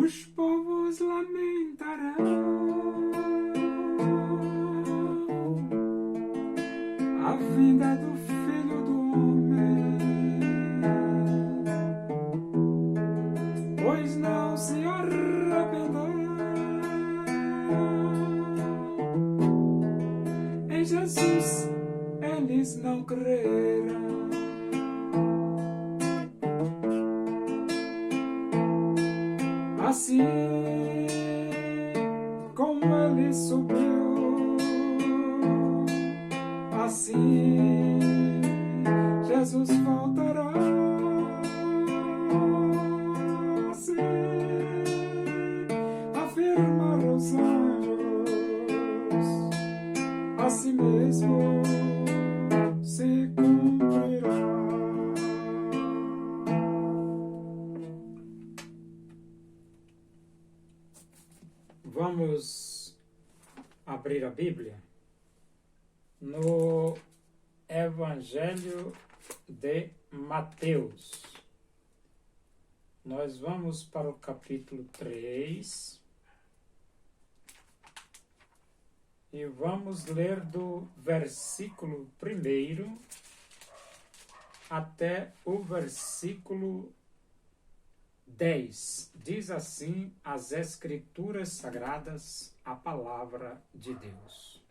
Os povos lamentarão a vinda do Filho do Homem, pois não se arrependerão. Em Jesus eles não creram. Assim como ele subiu, assim Jesus voltará. Assim afirmaram os anjos, assim mesmo se cumprirá. Vamos abrir a Bíblia no Evangelho de Mateus. Nós vamos para o capítulo 3 e vamos ler do versículo 1 até o versículo 10. Diz assim as Escrituras Sagradas, a palavra de Deus.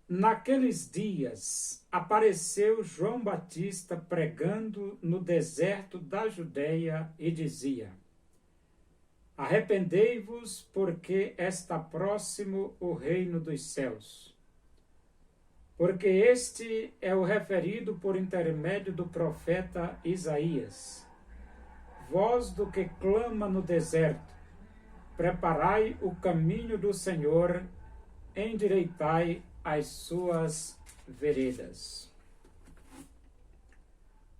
Naqueles dias apareceu João Batista pregando no deserto da Judeia e dizia: arrependei-vos, porque está próximo o reino dos céus. Porque este é o referido por intermédio do profeta Isaías. Voz do que clama no deserto, preparai o caminho do Senhor, endireitai as suas veredas.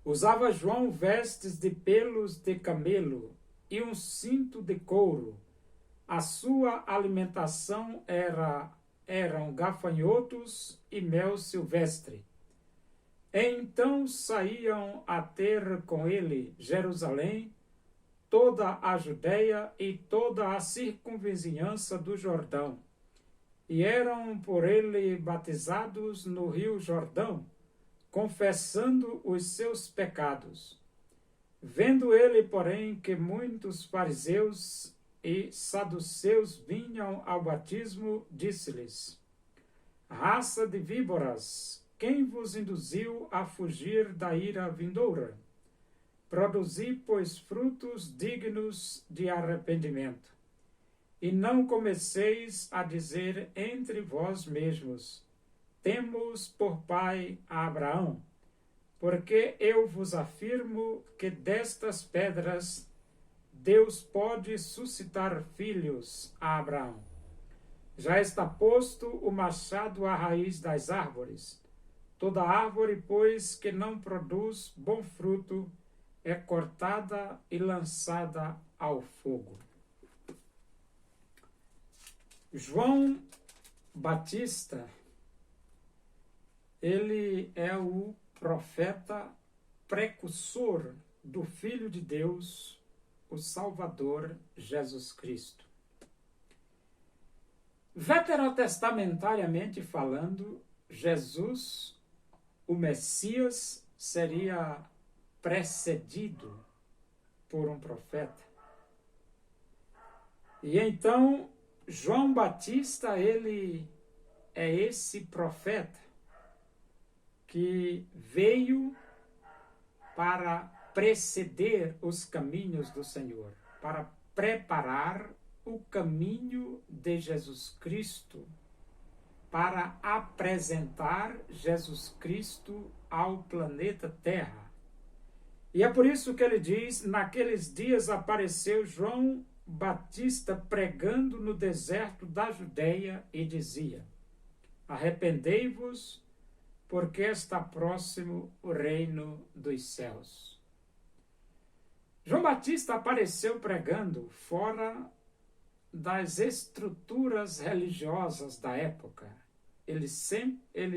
Usava João vestes de pelos de camelo e um cinto de couro. A sua alimentação eram gafanhotos e mel silvestre. Então saíam a ter com ele Jerusalém, toda a Judeia e toda a circunvizinhança do Jordão, e eram por ele batizados no rio Jordão, confessando os seus pecados. Vendo ele, porém, que muitos fariseus e saduceus vinham ao batismo, disse-lhes: raça de víboras, quem vos induziu a fugir da ira vindoura? Produzi, pois, frutos dignos de arrependimento. E não comeceis a dizer entre vós mesmos: temos por pai a Abraão, porque eu vos afirmo que destas pedras Deus pode suscitar filhos a Abraão. Já está posto o machado à raiz das árvores. Toda árvore, pois, que não produz bom fruto, é cortada e lançada ao fogo. João Batista, ele é o profeta precursor do Filho de Deus, o Salvador Jesus Cristo. Veterotestamentariamente falando, Jesus, o Messias, seria precedido por um profeta. E então, João Batista, ele é esse profeta que veio para preceder os caminhos do Senhor, para preparar o caminho de Jesus Cristo, para apresentar Jesus Cristo ao planeta Terra. E é por isso que ele diz: naqueles dias apareceu João Batista pregando no deserto da Judeia e dizia: arrependei-vos, porque está próximo o reino dos céus. João Batista apareceu pregando fora das estruturas religiosas da época. Ele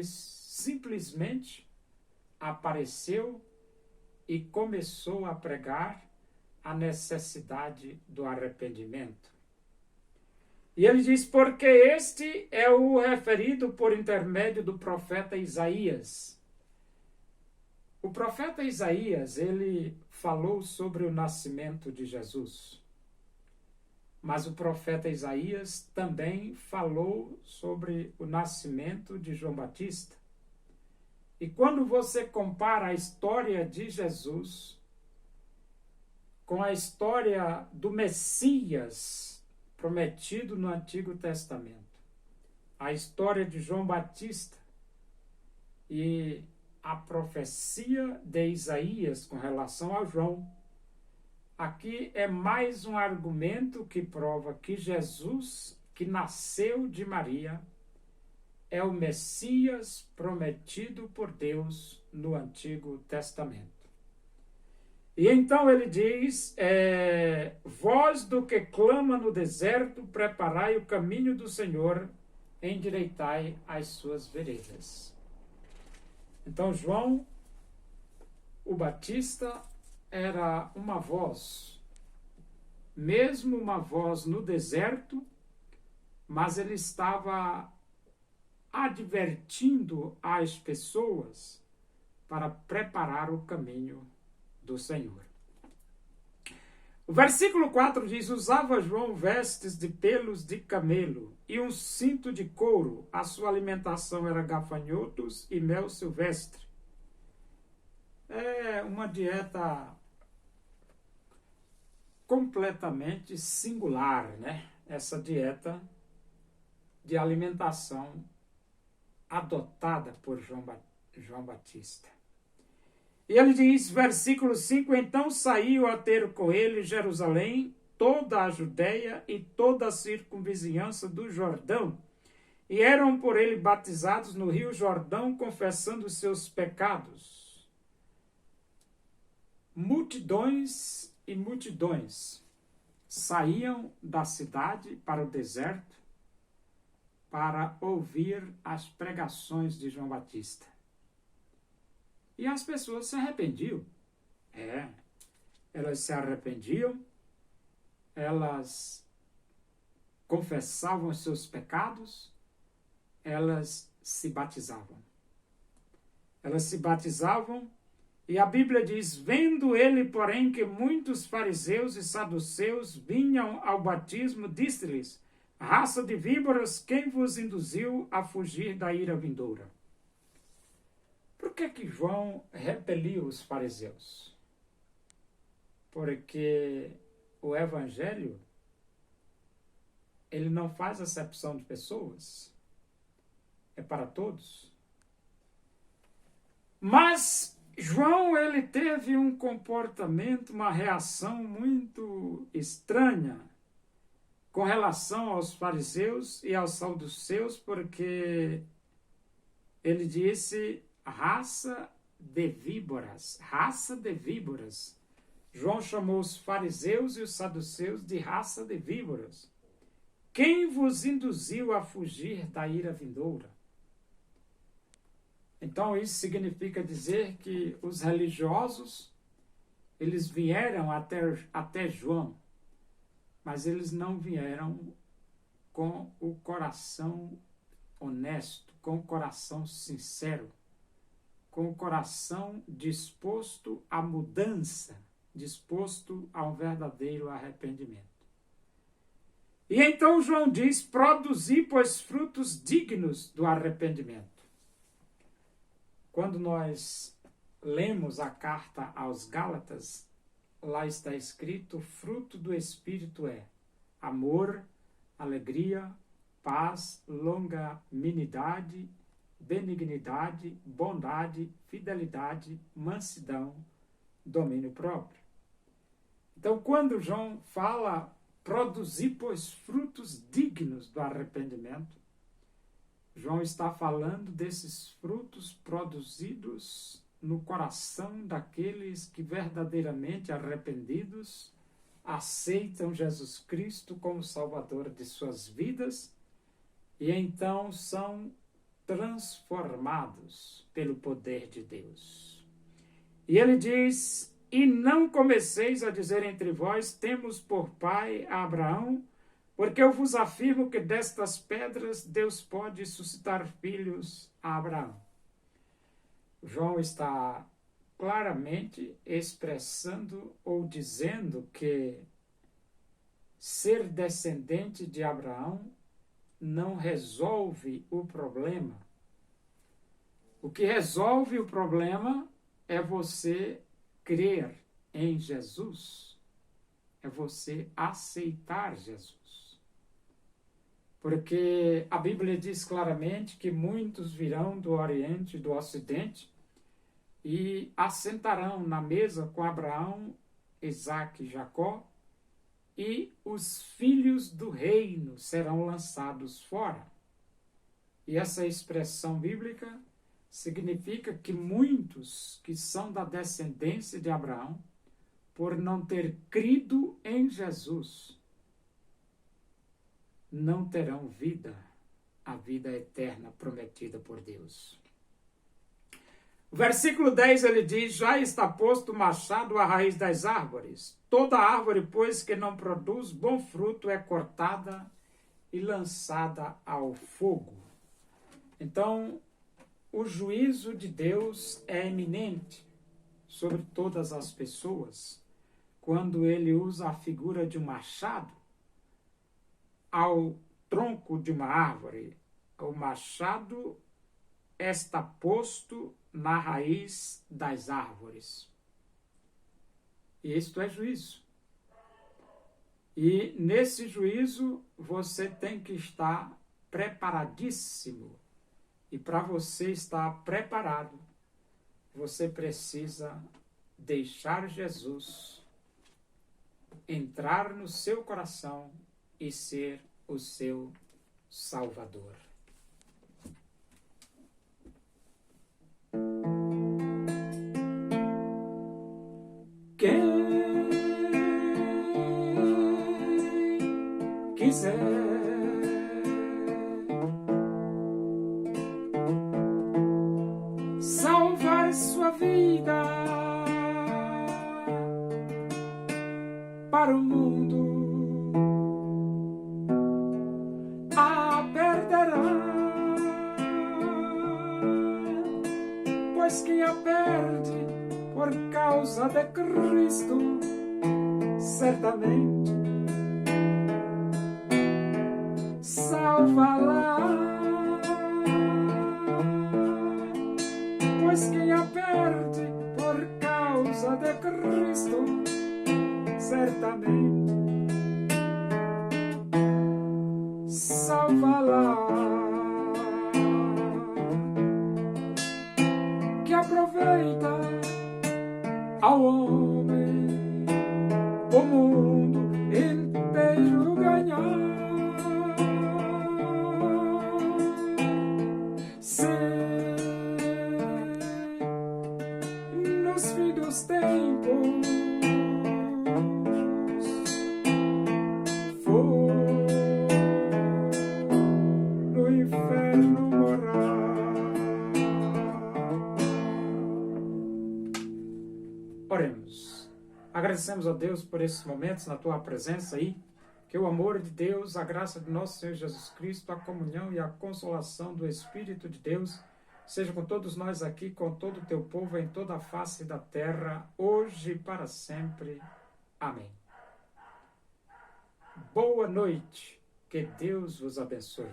simplesmente apareceu e começou a pregar a necessidade do arrependimento. E ele diz, porque este é o referido por intermédio do profeta Isaías. O profeta Isaías, ele falou sobre o nascimento de Jesus. Mas o profeta Isaías também falou sobre o nascimento de João Batista. E quando você compara a história de Jesus com a história do Messias prometido no Antigo Testamento, a história de João Batista e a profecia de Isaías com relação a João, aqui é mais um argumento que prova que Jesus, que nasceu de Maria, é o Messias prometido por Deus no Antigo Testamento. E então ele diz, voz do que clama no deserto, preparai o caminho do Senhor, endireitai as suas veredas. Então João, o Batista, era uma voz, mesmo uma voz no deserto, mas ele estava advertindo as pessoas para preparar o caminho do Senhor. O versículo 4 diz, usava João vestes de pelos de camelo e um cinto de couro, a sua alimentação era gafanhotos e mel silvestre. É uma dieta completamente singular, né? Essa dieta de alimentação adotada por João Batista. E ele diz, versículo 5, então saiu a ter com ele Jerusalém, toda a Judéia e toda a circunvizinhança do Jordão, e eram por ele batizados no rio Jordão, confessando os seus pecados. Multidões e multidões saíam da cidade para o deserto para ouvir as pregações de João Batista. E as pessoas se arrependiam. Elas se arrependiam, elas confessavam os seus pecados, elas se batizavam. Elas se batizavam e a Bíblia diz, vendo ele, porém, que muitos fariseus e saduceus vinham ao batismo, disse-lhes, raça de víboras, quem vos induziu a fugir da ira vindoura? Por que João repeliu os fariseus? Porque o Evangelho, ele não faz acepção de pessoas, é para todos. Mas João, ele teve um comportamento, uma reação muito estranha com relação aos fariseus e aos saduceus, porque ele disse raça de víboras, raça de víboras. João chamou os fariseus e os saduceus de raça de víboras. Quem vos induziu a fugir da ira vindoura? Então isso significa dizer que os religiosos, eles vieram até João, mas eles não vieram com o coração honesto, com o coração sincero, com o coração disposto à mudança, disposto a um verdadeiro arrependimento. E então João diz, produzi, pois, frutos dignos do arrependimento. Quando nós lemos a carta aos Gálatas, lá está escrito, fruto do Espírito é amor, alegria, paz, longanimidade, benignidade, bondade, fidelidade, mansidão, domínio próprio. Então, quando João fala, produzir, pois, frutos dignos do arrependimento, João está falando desses frutos produzidos no coração daqueles que verdadeiramente arrependidos aceitam Jesus Cristo como Salvador de suas vidas e então são transformados pelo poder de Deus. E ele diz, E não comeceis a dizer entre vós, temos por pai a Abraão, porque eu vos afirmo que destas pedras Deus pode suscitar filhos a Abraão. João está claramente expressando ou dizendo que ser descendente de Abraão não resolve o problema. O que resolve o problema é você crer em Jesus, é você aceitar Jesus. Porque a Bíblia diz claramente que muitos virão do Oriente e do Ocidente e assentarão na mesa com Abraão, Isaque e Jacó, e os filhos do reino serão lançados fora. E essa expressão bíblica significa que muitos que são da descendência de Abraão, por não ter crido em Jesus, não terão vida, a vida eterna prometida por Deus. O versículo 10 ele diz, já está posto o machado à raiz das árvores. Toda árvore, pois, que não produz bom fruto é cortada e lançada ao fogo. Então, o juízo de Deus é iminente sobre todas as pessoas quando ele usa a figura de um machado ao tronco de uma árvore. O machado está posto na raiz das árvores. E isto é juízo. E nesse juízo você tem que estar preparadíssimo. E para você estar preparado, você precisa deixar Jesus entrar no seu coração e ser o seu Salvador. Quem quiser salvar sua vida para o mundo, a perderá, pois quem a perde por causa de Cristo, certamente salva-la. Pois quem a perde por causa de Cristo, certamente salva-la. Que aproveita ao homem o mundo inteiro ganhar, se nos fins dos tempos for no inferno morar. Oremos. Agradecemos a Deus por esses momentos na tua presença aí, que o amor de Deus, a graça de nosso Senhor Jesus Cristo, a comunhão e a consolação do Espírito de Deus seja com todos nós aqui, com todo o teu povo em toda a face da terra, hoje e para sempre. Amém. Boa noite, que Deus vos abençoe.